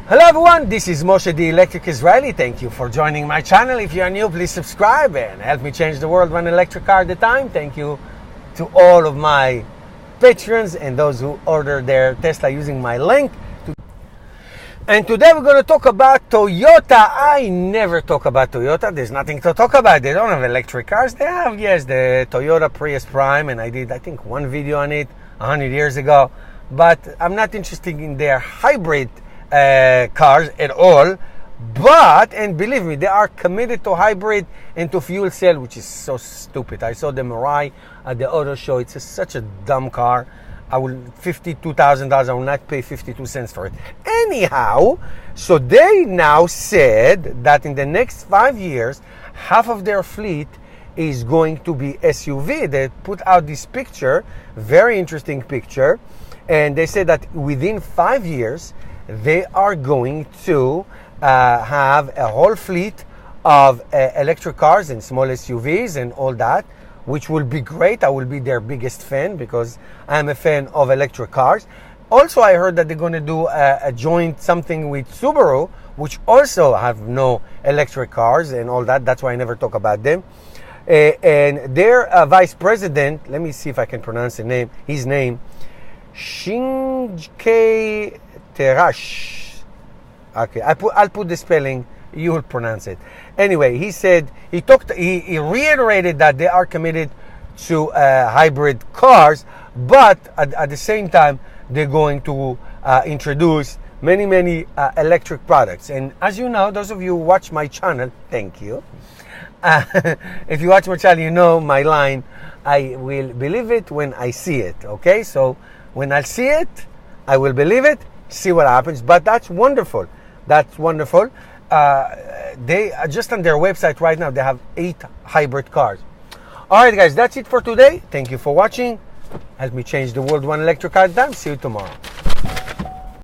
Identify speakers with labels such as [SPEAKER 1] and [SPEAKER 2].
[SPEAKER 1] Hello everyone, this is Moshe the Electric Israeli. Thank you for joining my channel. If you are new, please subscribe and help me change the world one electric car at a time. Thank you to all of my patrons and those who order their Tesla using my link. And today we're going to talk about Toyota. I never talk about Toyota. There's nothing to talk about. They don't have electric cars. They have, yes, the Toyota Prius Prime, and I did, I think, one video on it 100 years ago. But I'm not interested in their hybrid cars at all. But, and believe me, they are committed to hybrid and to fuel cell, which is so stupid. I saw the Mirai at the auto show. It's such a dumb car. I will $52,000. I will not pay 52 cents for it. Anyhow, so they now said that in the next 5 years, half of their fleet is going to be SUV. They put out this picture, very interesting picture, and they said that within 5 years, they are going to have a whole fleet of electric cars and small SUVs and all that, which will be great. I will be their biggest fan because I'm a fan of electric cars. Also, I heard that they're going to do a joint something with Subaru, which also have no electric cars and all that. That's why I never talk about them. And their vice president, let me see if I can pronounce his name, Shinke Terash. Okay, I'll put the spelling. You will pronounce it. Anyway, he said, he reiterated that they are committed to hybrid cars, but at the same time, they're going to introduce many electric products. And as you know, those of you who watch my channel, thank you. If you watch my channel, you know my line, I will believe it when I see it, okay? So when I see it, I will believe it, see what happens. But that's wonderful. That's wonderful. They just on their website right now, they have 8 hybrid cars. All right, guys, that's it for today. Thank you for watching. Help me change the world one electric car at a time. See you tomorrow.